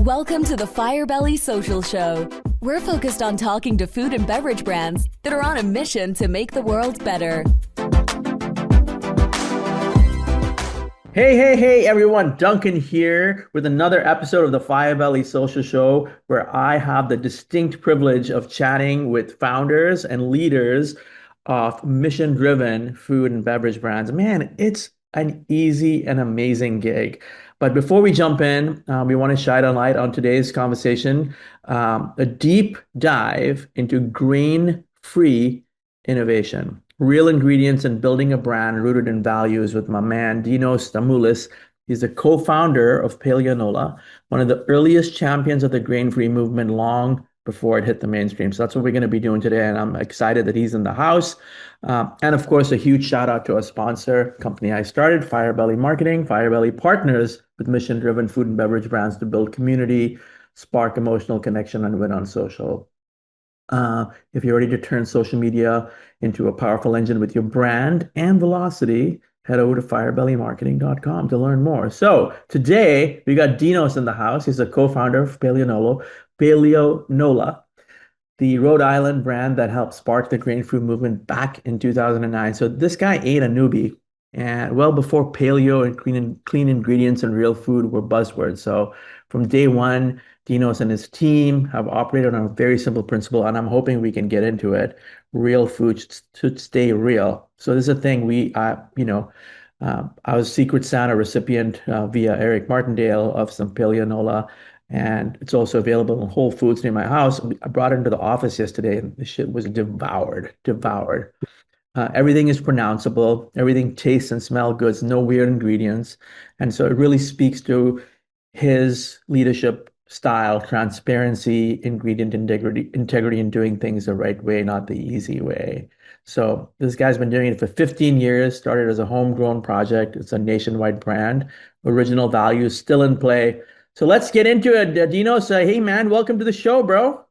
Welcome to the Firebelly Social Show. We're focused on talking to food and beverage brands that are on a mission to make the world better. Hey, everyone. Duncan here with another episode of the Firebelly Social Show, where I have the distinct privilege of chatting with founders and leaders of mission-driven food and beverage brands. Man, it's an easy and amazing gig. But before we jump in, we want to shine a light on today's conversation, a deep dive into grain-free innovation, real ingredients, and building a brand rooted in values with my man, Dinos Stamoulis. He's the co-founder of Paleonola, one of the earliest champions of the grain-free movement long before it hit the mainstream. So that's what we're going to be doing today. And I'm excited that he's in the house. And of course, a huge shout out to our sponsor, company I started, Firebelly Marketing. Firebelly partners with mission-driven food and beverage brands to build community, spark emotional connection, and win on social. If you're ready to turn social media into a powerful engine with your brand and velocity, head over to firebellymarketing.com to learn more. So today we got Dinos in the house. He's a co-founder of Paleonola, the Rhode Island brand that helped spark the grain food movement back in 2009. So this guy ain't a newbie. And well before paleo and clean ingredients and real food were buzzwords. So from day one, Dinos and his team have operated on a very simple principle, and I'm hoping we can get into it. Real food should stay real. So this is a thing I was Secret Santa recipient via Eric Martindale of some Paleonola, and it's also available in Whole Foods near my house. I brought it into the office yesterday, and the shit was devoured. Everything is pronounceable. Everything tastes and smells good. No weird ingredients. And so it really speaks to his leadership style, transparency, ingredient integrity, and doing things the right way, not the easy way. So this guy's been doing it for 15 years, started as a homegrown project. It's a nationwide brand. Original values still in play. So let's get into it. Dinos, hey man, welcome to the show, bro.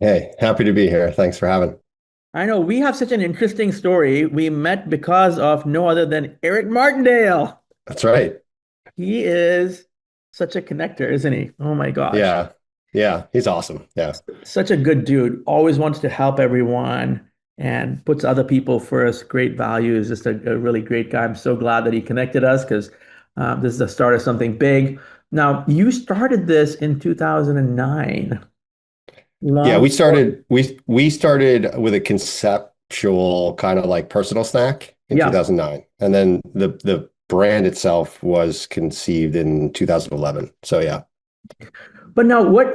Hey, happy to be here. Thanks for having. I know we have such an interesting story. We met because of no other than Eric Martindale. That's right. He is such a connector, isn't he? Oh my gosh. Yeah, he's awesome. Yeah. Such a good dude. Always wants to help everyone and puts other people first. Great values. Just a really great guy. I'm so glad that he connected us because this is the start of something big. Now, you started this in 2009. Yeah, we started with a conceptual kind of like personal snack in 2009. And then the brand itself was conceived in 2011. So yeah. But now what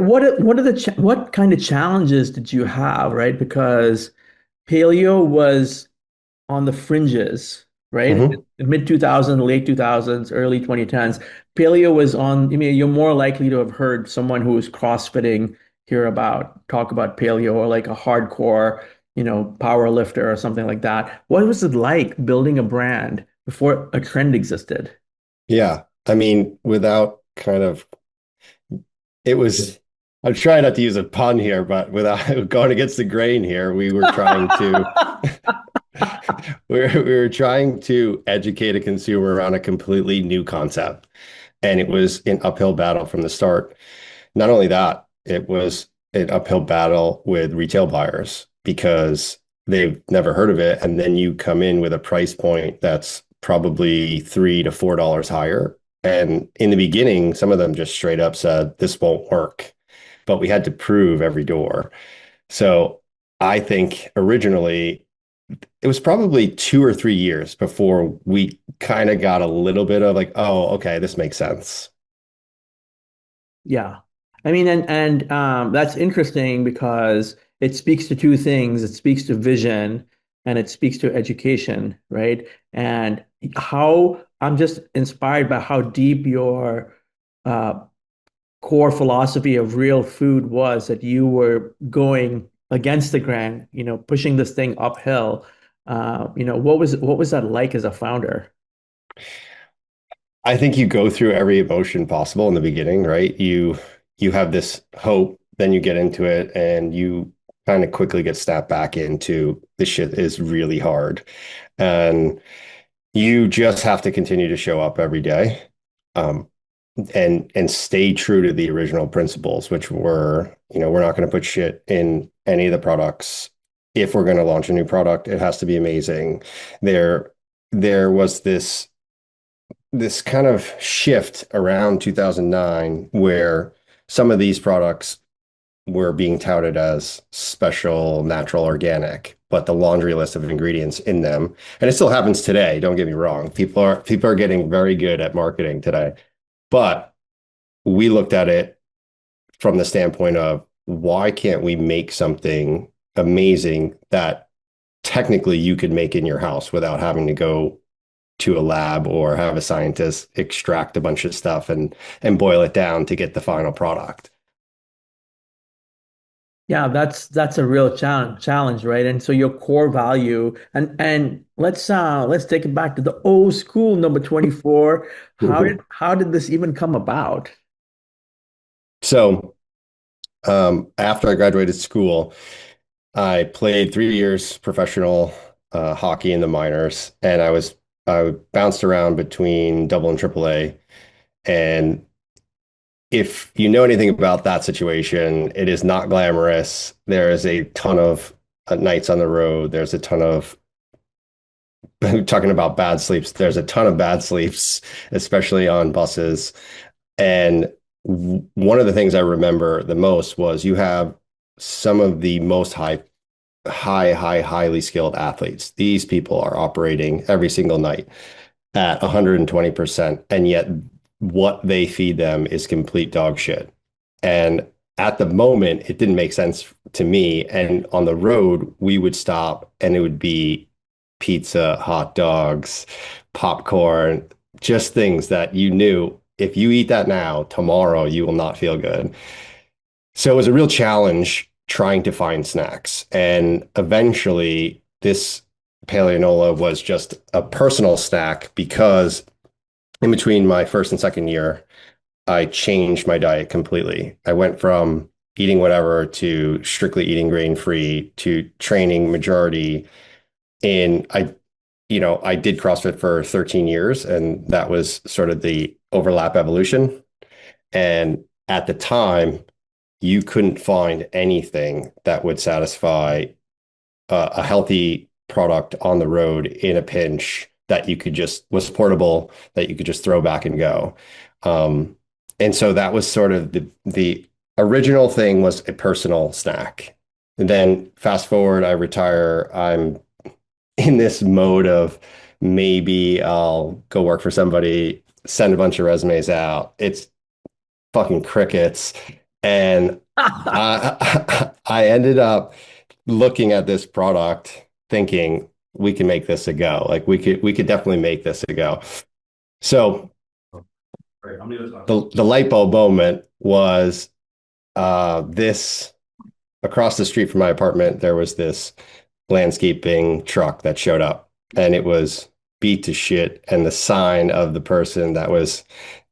kind of challenges did you have, right? Because paleo was on the fringes, right? Mm-hmm. Mid 2000s, late 2000s, early 2010s. Paleo was on, you're more likely to have heard someone who was CrossFitting talk about paleo, or like a hardcore, power lifter or something like that. What was it like building a brand before a trend existed? Yeah. Without I'm trying not to use a pun here, but without going against the grain here, we were trying to we were trying to educate a consumer around a completely new concept. And it was an uphill battle from the start. Not only that, it was an uphill battle with retail buyers because they've never heard of it. And then you come in with a price point that's probably $3 to $4 higher. And in the beginning, some of them just straight up said, this won't work. But we had to prove every door. So I think originally it was probably 2 or 3 years before we kind of got a little bit of like, oh, okay, this makes sense. Yeah. That's interesting because it speaks to two things. It speaks to vision and it speaks to education, right? And how I'm just inspired by how deep your core philosophy of real food was, that you were going against the grain, pushing this thing uphill. What was that like as a founder? I think you go through every emotion possible in the beginning, right? You have this hope, then you get into it and you kind of quickly get snapped back into this shit is really hard. And you just have to continue to show up every day. and stay true to the original principles, which were, we're not going to put shit in any of the products. If we're going to launch a new product, it has to be amazing. There was this kind of shift around 2009 where some of these products were being touted as special, natural, organic, but the laundry list of ingredients in them, and it still happens today, don't get me wrong. People are getting very good at marketing today. But we looked at it from the standpoint of, why can't we make something amazing that technically you could make in your house without having to go to a lab or have a scientist extract a bunch of stuff and boil it down to get the final product. Yeah, that's a real challenge, right? And so your core value, and let's take it back to the old school number 24. How did this even come about? So after I graduated school, I played 3 years professional hockey in the minors, and I bounced around between double and triple A. And if you know anything about that situation, it is not glamorous. There is a ton of nights on the road. There's a ton of talking about bad sleeps. There's a ton of bad sleeps, especially on buses. And one of the things I remember the most was, you have some of the most highly skilled athletes. These people are operating every single night at 120%, and yet what they feed them is complete dog shit. And at the moment, it didn't make sense to me. And on the road, we would stop and it would be pizza, hot dogs, popcorn, just things that you knew, if you eat that now, tomorrow you will not feel good. So it was a real challenge trying to find snacks. And eventually, this Paleonola was just a personal snack, because in between my first and second year, I changed my diet completely. I went from eating whatever to strictly eating grain-free to training majority in I did CrossFit for 13 years, and that was sort of the overlap evolution. And at the time, you couldn't find anything that would satisfy a healthy product on the road in a pinch, that you could was portable, that you could just throw back and go. And so that was sort of the original thing, was a personal snack. And then fast forward, I retire. I'm in this mode of, maybe I'll go work for somebody, send a bunch of resumes out. It's fucking crickets. And I ended up looking at this product thinking, we can make this a go. Like we could definitely make this a go. So the light bulb moment was this across the street from my apartment, there was this landscaping truck that showed up, and it was beat to shit. And the sign of the person that was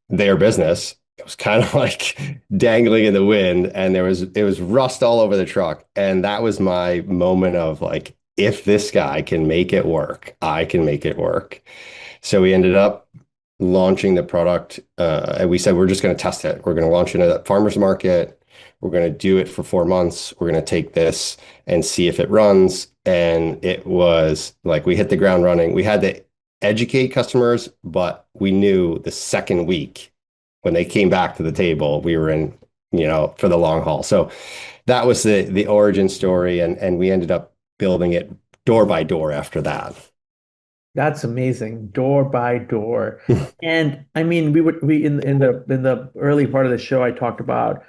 their business, it was kind of like dangling in the wind, and it was rust all over the truck. And that was my moment of like, if this guy can make it work, I can make it work. So we ended up launching the product, and we said, we're just going to test it. We're going to launch it at a farmer's market. We're going to do it for 4 months. We're going to take this and see if it runs. And it was like, we hit the ground running. We had to educate customers, but we knew the second week when they came back to the table, we were in, for the long haul. So that was the origin story. And we ended up building it door by door after that. That's amazing. Door by door. And I mean, we in the early part of the show, I talked about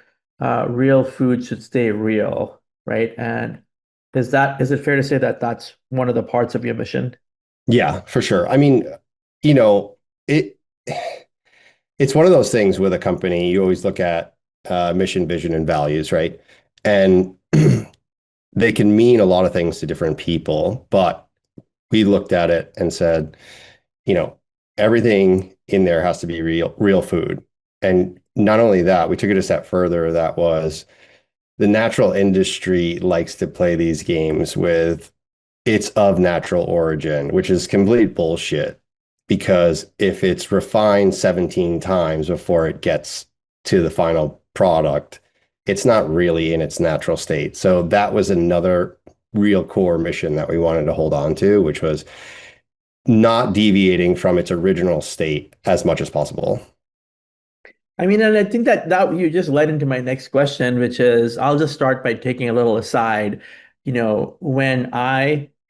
real food should stay real, right? And is it fair to say that that's one of the parts of your mission? Yeah, for sure. I mean, it it's one of those things with a company. You always look at mission, vision, and values, right? And they can mean a lot of things to different people, but we looked at it and said, everything in there has to be real food. And not only that, we took it a step further. That was, the natural industry likes to play these games with, it's of natural origin, which is complete bullshit. because if it's refined 17 times before it gets to the final product, it's not really in its natural state. So that was another real core mission that we wanted to hold on to, which was not deviating from its original state as much as possible. I mean, and I think that you just led into my next question, which is I'll just start by taking a little aside. When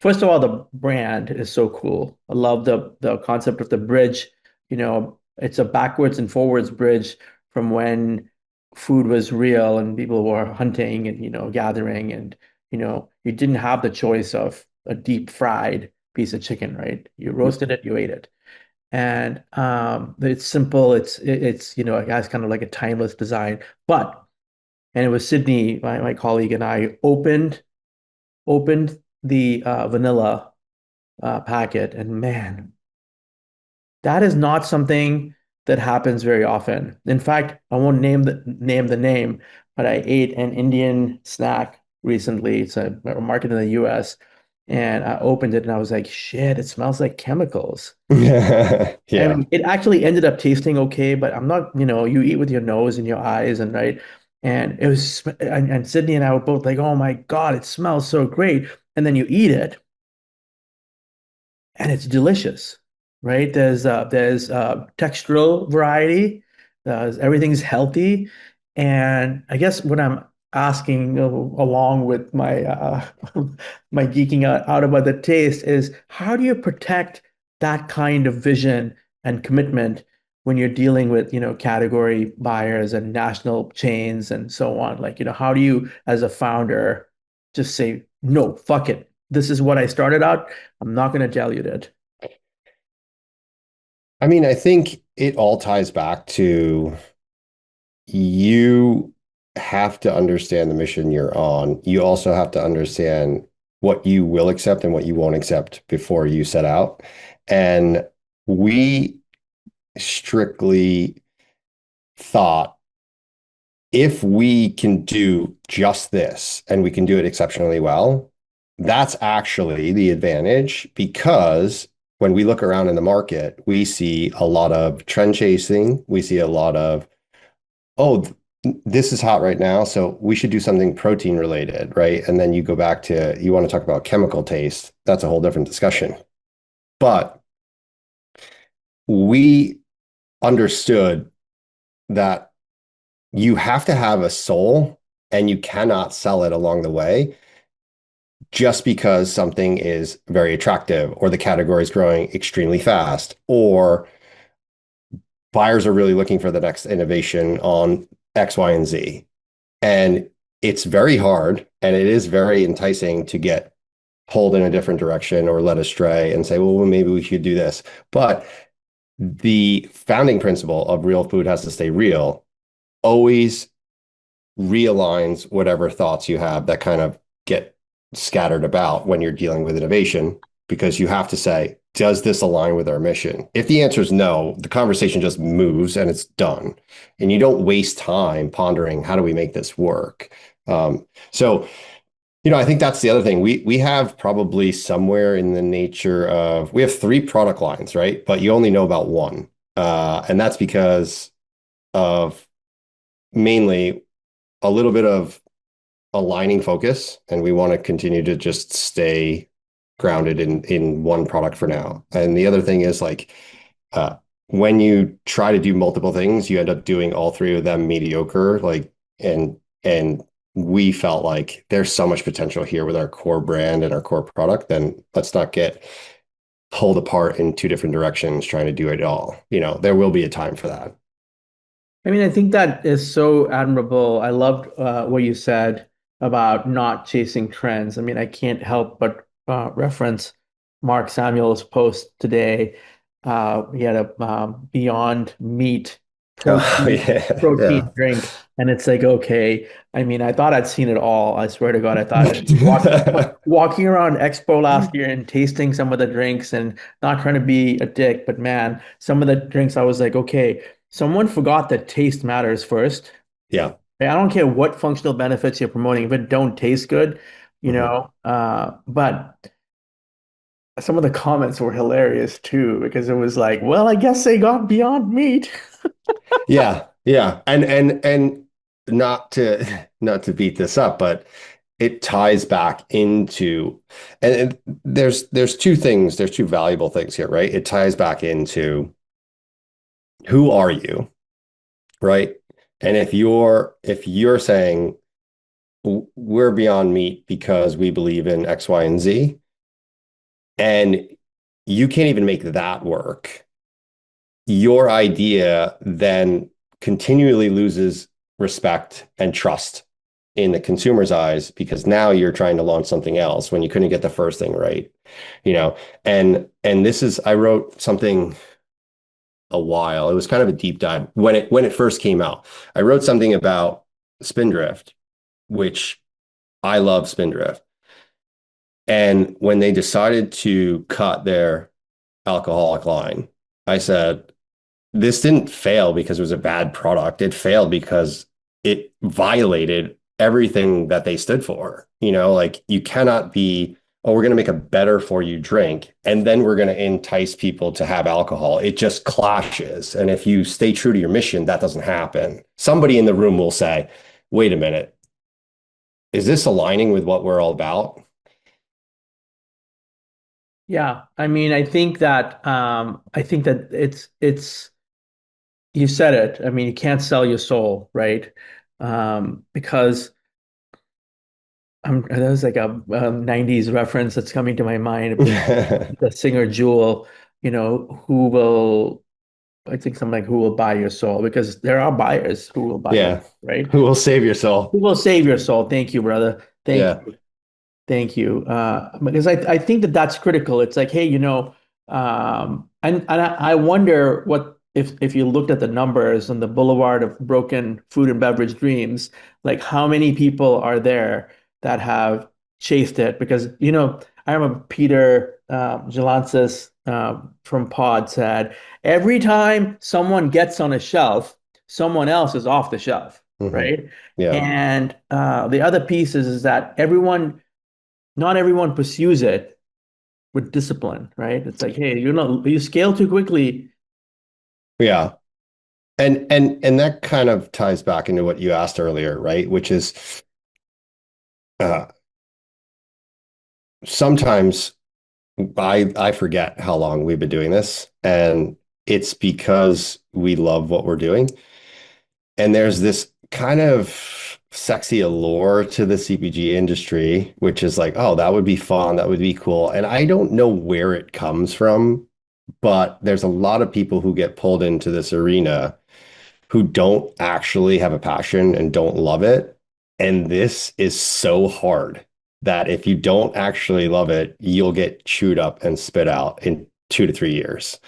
first of all, the brand is so cool. I love the concept of the bridge. It's a backwards and forwards bridge from when food was real and people were hunting and gathering, and you didn't have the choice of a deep fried piece of chicken, right? You roasted it, you ate it. And it's simple. It has kind of like a timeless design. And it was Sydney, my colleague, and I opened the vanilla packet, and man, that is not something that happens very often. In fact, I won't name, but I ate an Indian snack recently. It's a market in the US, and I opened it and I was like, shit, it smells like chemicals. I Yeah. mean, it actually ended up tasting okay, but I'm not, you eat with your nose and your eyes, and right. And it was, and Sydney and I were both like, oh my God, it smells so great. And then you eat it and it's delicious, right? There's textural variety. Everything's healthy, and I guess what I'm asking, along with my my geeking out about the taste, is how do you protect that kind of vision and commitment when you're dealing with category buyers and national chains and so on? Like, how do you, as a founder, just say no, fuck it. This is what I started out. I'm not going to dilute it. I mean, I think it all ties back to you have to understand the mission you're on. You also have to understand what you will accept and what you won't accept before you set out. And we strictly thought if we can do just this and we can do it exceptionally well, that's actually the advantage because when we look around in the market, we see a lot of trend chasing. We see a lot of, oh, this is hot right now, so we should do something protein related, right? And then you go back to, you want to talk about chemical taste. That's a whole different discussion. But we understood that you have to have a soul and you cannot sell it along the way just because something is very attractive or the category is growing extremely fast or buyers are really looking for the next innovation on X, Y, and Z. And it's very hard and it is very enticing to get pulled in a different direction or led astray and say, well, maybe we should do this. But the founding principle of real food has to stay real always realigns whatever thoughts you have that kind of get scattered about when you're dealing with innovation, because you have to say, does this align with our mission? If the answer is no, the conversation just moves and it's done. And you don't waste time pondering, how do we make this work? So, I think that's the other thing. We have probably somewhere in the nature of, we have 3 product lines, right? But you only know about one. And that's because of mainly a little bit of aligning focus, and we want to continue to just stay grounded in one product for now. And the other thing is like when you try to do multiple things, you end up doing all 3 of them mediocre. And we felt like there's so much potential here with our core brand and our core product. Then let's not get pulled apart in 2 different directions trying to do it all. There will be a time for that. I mean, I think that is so admirable. I loved what you said about not chasing trends. I mean, I can't help but reference Mark Samuel's post today. He had a Beyond Meat Oh, protein yeah. protein Yeah. drink, and it's like, okay. I mean, I thought I'd seen it all. I swear to God, I thought walking around Expo last year and tasting some of the drinks, and not trying to be a dick, but man, some of the drinks I was like, okay. Someone forgot that taste matters first. Yeah. I don't care what functional benefits you're promoting, if it don't taste good, Mhm. but some of the comments were hilarious too, because it was like, well, I guess they got beyond meat. Yeah, yeah. And not to beat this up, but it ties back into and there's two things, there's two valuable things here, right? It ties back into who are you, right? And if you're saying we're beyond meat because we believe in X, Y, and Z, and you can't even make that work, your idea then continually loses respect and trust in the consumer's eyes because now you're trying to launch something else when you couldn't get the first thing right, you know. And this is I wrote something a while. It was kind of a deep dive when it first came out. I wrote something about Spindrift, which I love Spindrift. And when they decided to cut their alcoholic line, I said, this didn't fail because it was a bad product. It failed because it violated everything that they stood for. You know, like you cannot be, oh, we're going to make a better for you drink, and then we're going to entice people to have alcohol. It just clashes. And if you stay true to your mission, that doesn't happen. Somebody in the room will say, wait a minute, is this aligning with what we're all about? Yeah, I mean, I think that it's you said it. I mean, you can't sell your soul, right? Because there's like a 90s reference that's coming to my mind. The singer Jewel, who will, I think something like who will buy your soul? Because there are buyers who will buy your Yeah. soul, right? Who will save your Who soul? will save your soul? Thank you, brother. Thank Yeah. you. Thank you. Because I think that that's critical. It's like, hey, and I wonder what if you looked at the numbers on the Boulevard of Broken Food and Beverage Dreams, like how many people are there that have chased it? Because, I remember Peter Jalantzis from Pod said, every time someone gets on a shelf, someone else is off the shelf, Hmm. right? Yeah. And the other piece is that not everyone pursues it with discipline, right? It's like, hey, you scale too quickly. Yeah. And that kind of ties back into what you asked earlier, right? Which is uh, sometimes I forget how long we've been doing this, and it's because we love what we're doing. And there's this kind of sexy allure to the CPG industry, which is like, oh, that would be fun, that would be cool. And I don't know where it comes from, but there's a lot of people who get pulled into this arena who don't actually have a passion and don't love it. And this is so hard that if you don't actually love it, you'll get chewed up and spit out in 2 to 3 years.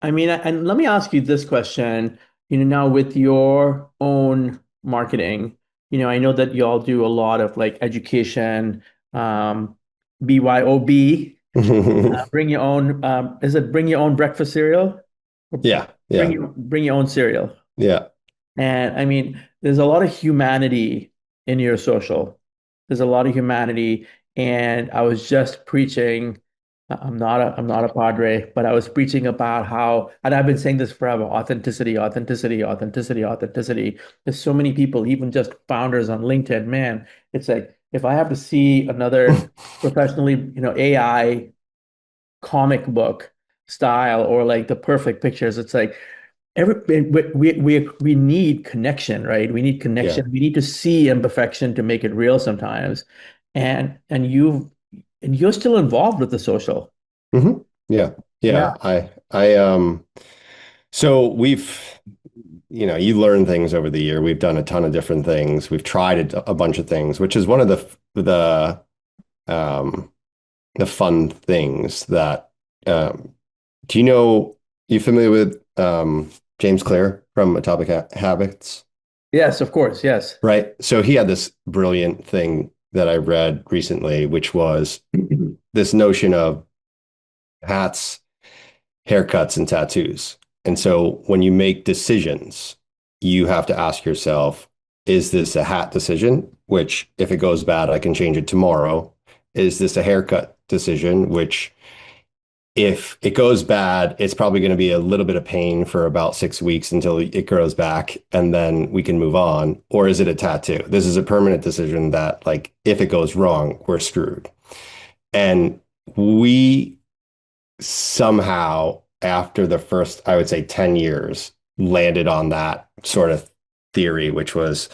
I mean, and let me ask you this question, now with your own marketing, I know that y'all do a lot of like education, BYOB, bring your own, is it bring your own breakfast cereal? Or Yeah, yeah, bring your own cereal. yeah. And I mean, there's a lot of humanity in your social. There's a lot of humanity. And I was just preaching. I'm not a padre, but I was preaching about how, and I've been saying this forever, authenticity, authenticity, authenticity, authenticity. There's so many people, even just founders on LinkedIn, man, it's like if I have to see another professionally, AI comic book style or like the perfect pictures, it's like we need connection, right? We need Yeah. connection. We need to see imperfection to make it real sometimes. And you're still involved with the social. Hmm. Yeah. Yeah. Yeah. So you learn things over the year. We've done a ton of different things. We've tried a bunch of things, which is one of um, the fun things that, do you familiar with James Clear from Atomic Habits? Yes, of course. Yes. Right. So he had this brilliant thing that I read recently, which was this notion of hats, haircuts, and tattoos. And so when you make decisions, you have to ask yourself, is this a hat decision? Which, if it goes bad, I can change it tomorrow. is this a haircut decision, which if it goes bad, it's probably going to be a little bit of pain for about 6 weeks until it grows back, and then we can move on. Or is it a tattoo? This is a permanent decision that, like, if it goes wrong, we're screwed. And we somehow, after the first, I would say, 10 years, landed on that sort of theory, which was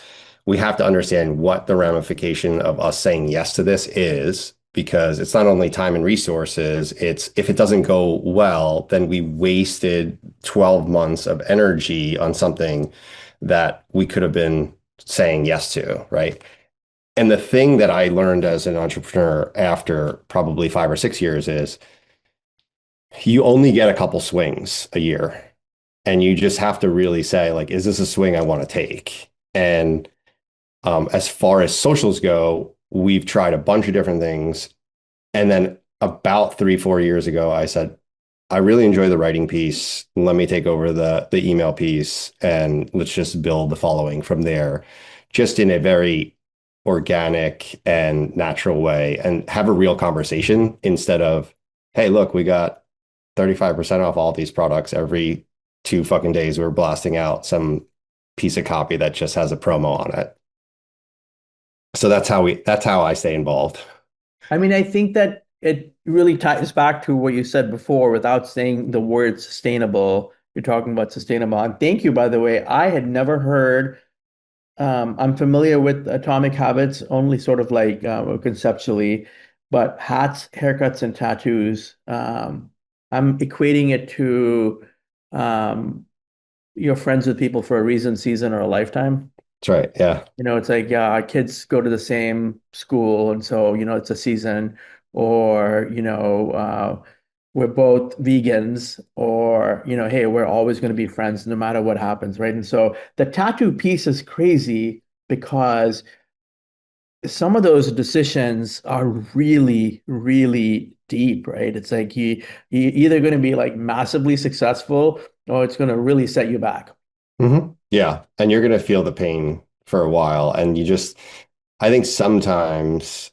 we have to understand what the ramification of us saying yes to this is, because it's not only time and resources, it's if it doesn't go well, then we wasted 12 months of energy on something that we could have been saying yes to, right? And the thing that I learned as an entrepreneur after probably 5 or 6 years is you only get a couple swings a year. And you just have to really say, like, is this a swing I want to take? And as far as socials go, we've tried a bunch of different things. And then about 3, 4 years ago, I said, I really enjoy the writing piece. Let me take over the email piece and let's just build the following from there, just in a very organic and natural way, and have a real conversation instead of, hey, look, we got 35% off all these products. Every 2 fucking days we're blasting out some piece of copy that just has a promo on it. So that's how I stay involved. I mean, I think that it really ties back to what you said before without saying the word sustainable. You're talking about sustainable. And thank you, by the way. I had never heard, I'm familiar with Atomic Habits, only sort of like conceptually, but hats, haircuts, and tattoos. I'm equating it to you're friends with people for a reason, season, or a lifetime. That's right. Yeah. It's like, yeah, our kids go to the same school, and so, it's a season, or, we're both vegans, or, hey, we're always going to be friends no matter what happens, right? And so the tattoo piece is crazy because some of those decisions are really, really deep, right? It's like you either going to be like massively successful or it's going to really set you back. Yeah. And you're going to feel the pain for a while. And I think sometimes,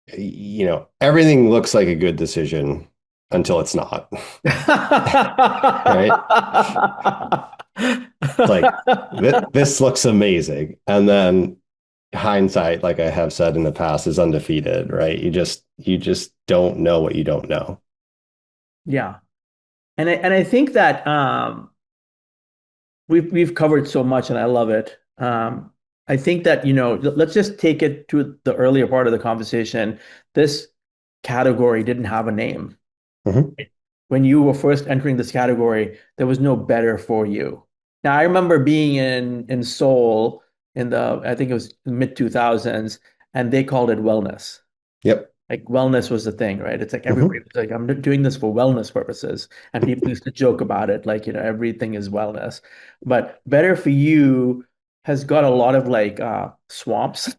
everything looks like a good decision until it's not. Right? Like this looks amazing. And then hindsight, like I have said in the past, is undefeated, right? You just don't know what you don't know. Yeah. And I think that we've covered so much and I love it. I think that, let's just take it to the earlier part of the conversation. This category didn't have a name. Mhm. When you were first entering this category, there was no better for you. Now, I remember being in Seoul in I think it was mid 2000s, and they called it wellness. Yep. Like wellness was the thing, right? It's like everybody Mhm. was like, I'm doing this for wellness purposes. And people used to joke about it, like, everything is wellness. But better for you has got a lot of like swamps,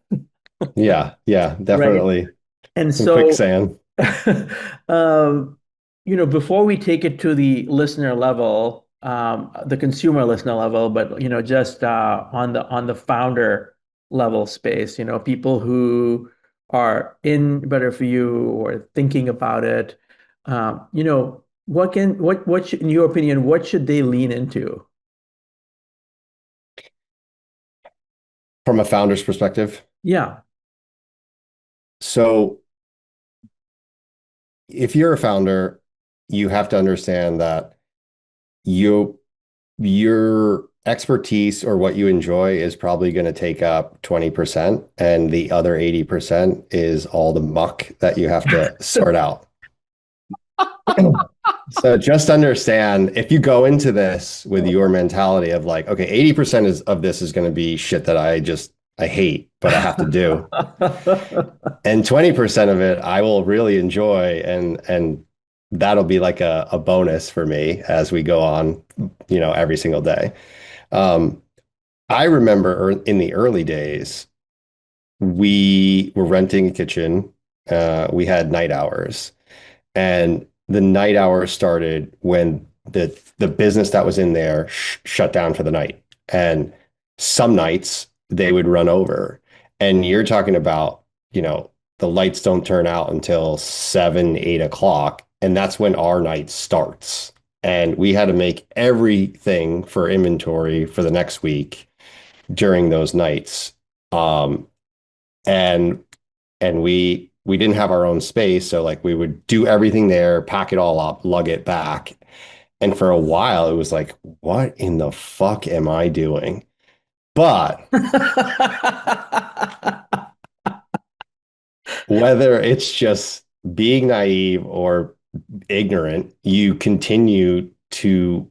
Yeah. Yeah. right? Definitely. And Some so quicksand. um, before we take it to the listener level, the consumer listener level, but just on the founder level space, people who are in Better For You or thinking about it, what in your opinion, what should they lean into? From a founder's perspective. Yeah. So if you're a founder, you have to understand that your expertise or what you enjoy is probably going to take up 20%, and the other 80% is all the muck that you have to sort out. So just understand, if you go into this with your mentality of like, okay, 80% of this is going to be shit that I hate, but I have to do. And 20% of it I will really enjoy, and that'll be like a bonus for me as we go on, every single day. Um, I remember in the early days, we were renting a kitchen. We had night hours, and the night hours started when the business that was in there shut down for the night. And some nights they would run over, and you're talking about, the lights don't turn out until 7, 8 o'clock. And that's when our night starts. And we had to make everything for inventory for the next week during those nights. Um, and we didn't have our own space, so like we would do everything there, pack it all up, lug it back. And for a while, it was like, what in the fuck am I doing? But whether it's just being naive or ignorant, you continue to,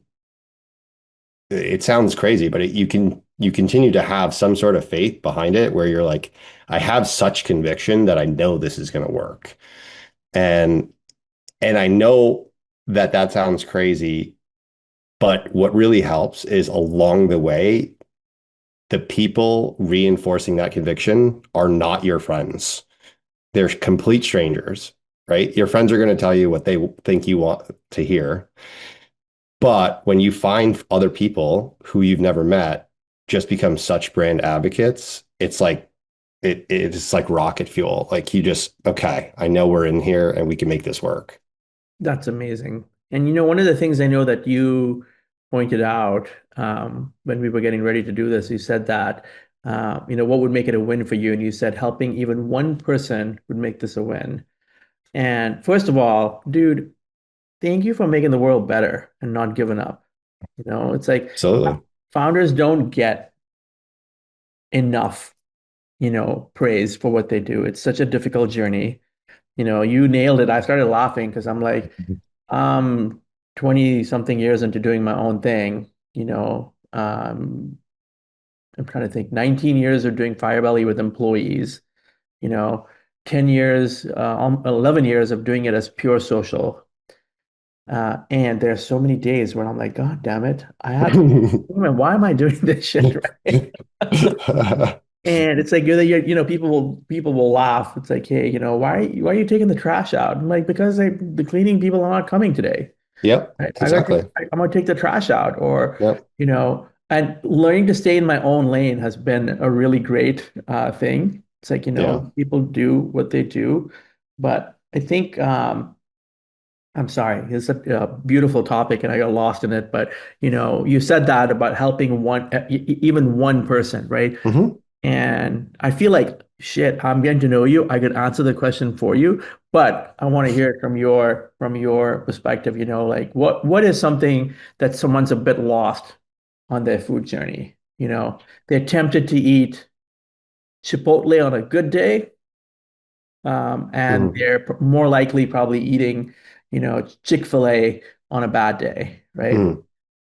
it sounds crazy, but you continue to have some sort of faith behind it where you're like, I have such conviction that I know this is going to work. And I know that that sounds crazy, but what really helps is along the way, the people reinforcing that conviction are not your friends. They're complete strangers, right? Your friends are going to tell you what they think you want to hear. But when you find other people who you've never met just become such brand advocates, it's like it's like rocket fuel. Like you just, okay, I know we're in here and we can make this work. That's amazing. And one of the things I know that you pointed out when we were getting ready to do this, you said that, what would make it a win for you? And you said helping even one person would make this a win. And first of all, dude, thank you for making the world better and not giving up. It's like Absolutely. founders don't get enough, praise for what they do. It's such a difficult journey. You nailed it. I started laughing because I'm like, I'm 20 something years into doing my own thing. I'm trying to think, 19 years of doing Firebelly with employees, you know, 10 years, 11 years of doing it as pure social. And there are so many days where I'm like, God damn it, why am I doing this shit, right? And it's like people will laugh. It's like, hey, why are you taking the trash out? I'm like, because the cleaning people are not coming today. Yep, Right? exactly. I'm gonna take the trash out, or Yep. and learning to stay in my own lane has been a really great thing. It's like, Yeah. people do what they do, but I think I'm sorry, it's a beautiful topic and I got lost in it. But you said that about helping even one person, right? Hmm. And I feel like, shit, I'm getting to know you. I could answer the question for you, but I want to hear it from your perspective, like what is something that someone's a bit lost on their food journey? They're tempted to eat Chipotle on a good day, and Hmm. they're more likely probably eating, Chick-fil-A on a bad day, right? Hmm.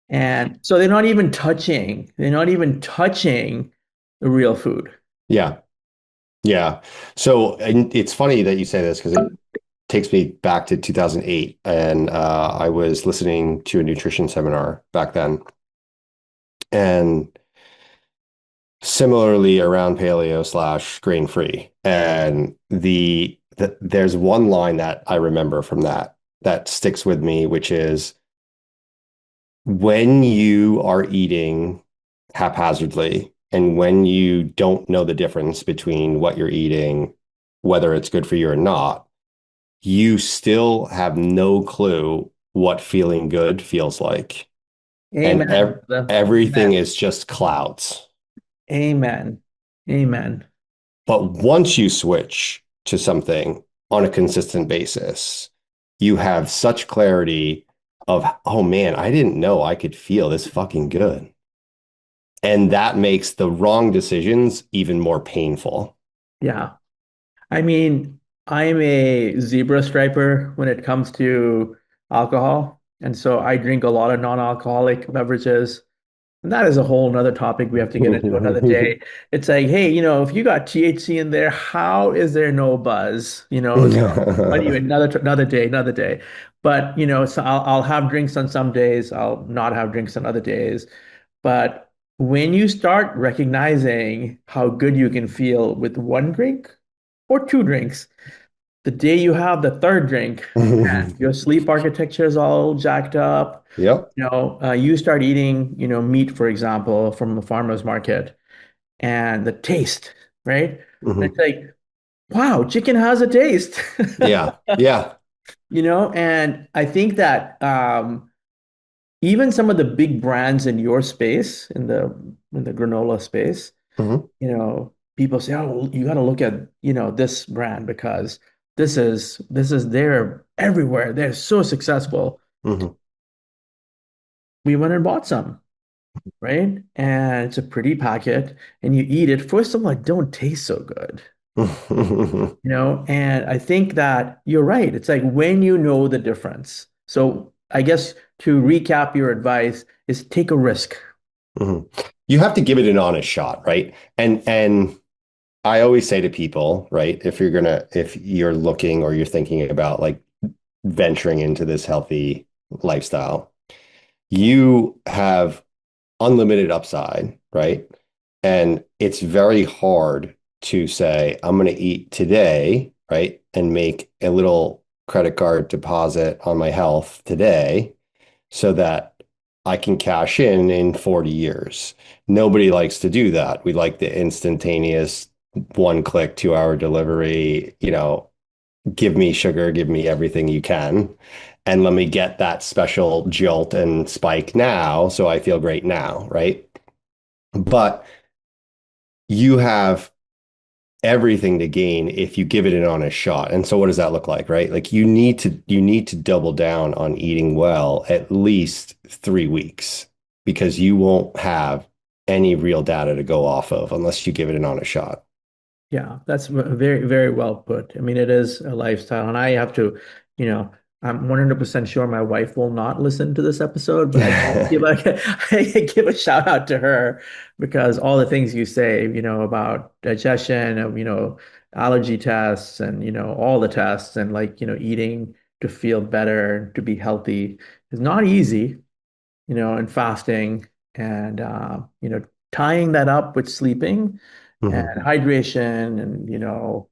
And so they're not even touching the real food. Yeah. Yeah. So and it's funny that you say this because it takes me back to 2008. And I was listening to a nutrition seminar back then. And similarly around paleo slash grain free. And there's one line that I remember from that sticks with me, which is when you are eating haphazardly and when you don't know the difference between what you're eating, whether it's good for you or not, you still have no clue what feeling good feels like. And Amen, brother. everything Amen. is just clouds. Amen. Amen. But once you switch to something on a consistent basis, you have such clarity of, oh man, I didn't know I could feel this fucking good. And that makes the wrong decisions even more painful. Yeah. I mean, I'm a zebra striper when it comes to alcohol. And so I drink a lot of non-alcoholic beverages. And that is a whole nother topic we have to get into another day. It's like, hey, if you got THC in there, how is there no buzz? So anyway, another day, another day. But so I'll have drinks on some days, I'll not have drinks on other days. But when you start recognizing how good you can feel with one drink or two drinks, the day you have the third drink, your sleep architecture is all jacked up. Yep. You start eating, meat, for example, from the farmer's market, and the taste, right? Hmm. It's like wow, chicken has a taste. Yeah. Yeah. And I think that even some of the big brands in your space, in the granola space, Hmm. people say, "Oh, well, you got to look at, this brand because this is they're everywhere. They're so successful." Hmm. We went and bought some, right? And it's a pretty packet, and you eat it. First of all, it don't taste so good. And I think that you're right. It's like when you know the difference. So I guess to recap your advice is take a risk. Hmm. You have to give it an honest shot, right? And I always say to people, right, if you're looking or you're thinking about like venturing into this healthy lifestyle, you have unlimited upside, right? And it's very hard to say, I'm going to eat today, right? And make a little credit card deposit on my health today so that I can cash in 40 years. Nobody likes to do that. We like the instantaneous 1 click, 2 hour delivery, give me sugar, give me everything you can. And let me get that special jolt and spike now so I feel great now, right? But you have everything to gain if you give it an honest shot. And so what does that look like, right? Like you need to double down on eating well at least 3 weeks because you won't have any real data to go off of unless you give it an honest shot. Yeah, that's very, very well put. I mean, it is a lifestyle, and I have to, you know, I'm 100% sure my wife will not listen to this episode, but I gotta give a, I give a shout out to her because all the things you say, about digestion, allergy tests, and all the tests, and like, eating to feel better, to be healthy is not easy, and fasting, and tying that up with sleeping and Mhm. hydration, and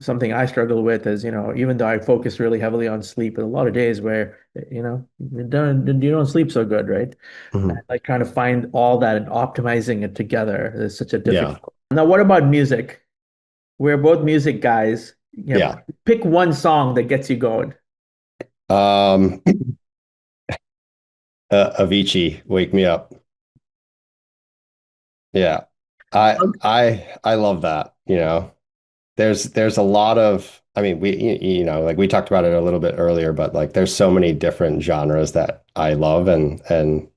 something I struggle with is, even though I focus really heavily on sleep, a lot of days where you don't sleep so good, right? And Mhm. like trying to find all that and optimizing it together is such a Yeah. difficult. Now, what about music? We're both music guys. Yeah. Pick one song that gets you going. Um, Avicii, Wake Me Up. Yeah. I love that. There's a lot of, I mean, like we talked about it a little bit earlier, but like there's so many different genres that I love and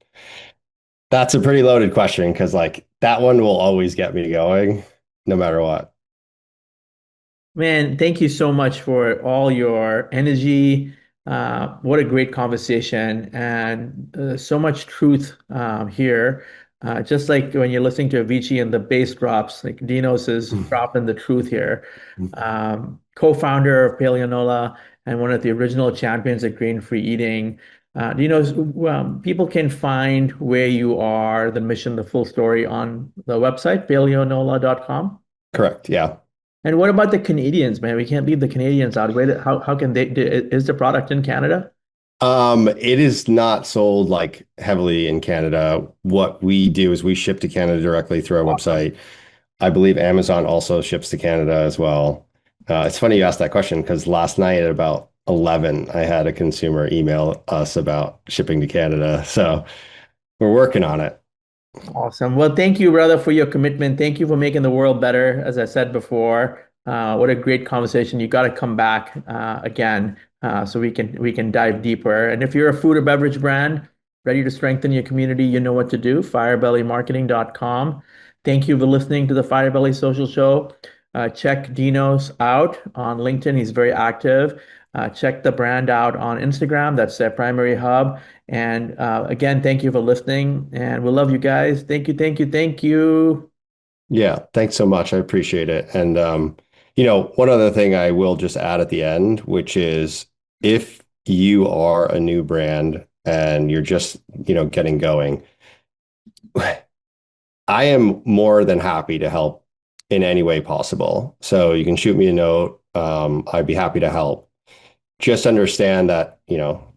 that's a pretty loaded question because like that one will always get me going no matter what. Man, thank you so much for all your energy. What a great conversation, and so much truth here. Just like when you're listening to Avicii and the bass drops, like Dinos is dropping the truth here. Co-founder of Paleonola and one of the original champions of grain-free eating. Dinos, people can find where you are, the mission, the full story on the website, paleonola.com. Correct. Yeah. And what about the Canadians, man? We can't leave the Canadians out. How can they is the product in Canada? It is not sold like heavily in Canada. What we do is we ship to Canada directly through our Awesome. website. I believe Amazon also ships to Canada as well. It's funny you asked that question because last night at about 11, I had a consumer email us about shipping to Canada. So we're working on it. Awesome. Well, thank you, brother, for your commitment. Thank you for making the world better, as I said before. What a great conversation. You got to come back again so we can dive deeper. And if you're a food or beverage brand ready to strengthen your community, you know what to do. Firebellymarketing.com. Thank you for listening to the Firebelly Social Show. Check Dinos out on LinkedIn. He's very active. Check the brand out on Instagram. That's their primary hub. And again, thank you for listening, and we love you guys. Thank you, thank you, thank you. Yeah, thanks so much. I appreciate it. And one other thing I will just add at the end, which is if you are a new brand and you're just, getting going, I am more than happy to help in any way possible. So you can shoot me a note. I'd be happy to help. Just understand that,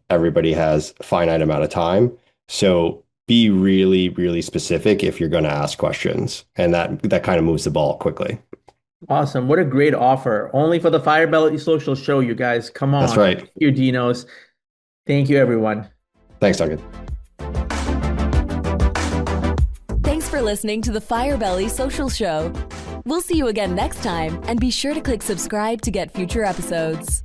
everybody has a finite amount of time. So be really, really specific if you're going to ask questions. And that kind of moves the ball quickly. Awesome. What a great offer. Only for the Firebelly Social Show, you guys. Come That's on. right. Thank you, Dinos. Thank you, everyone. Thanks, Duncan. Thanks for listening to the Firebelly Social Show. We'll see you again next time, and be sure to click subscribe to get future episodes.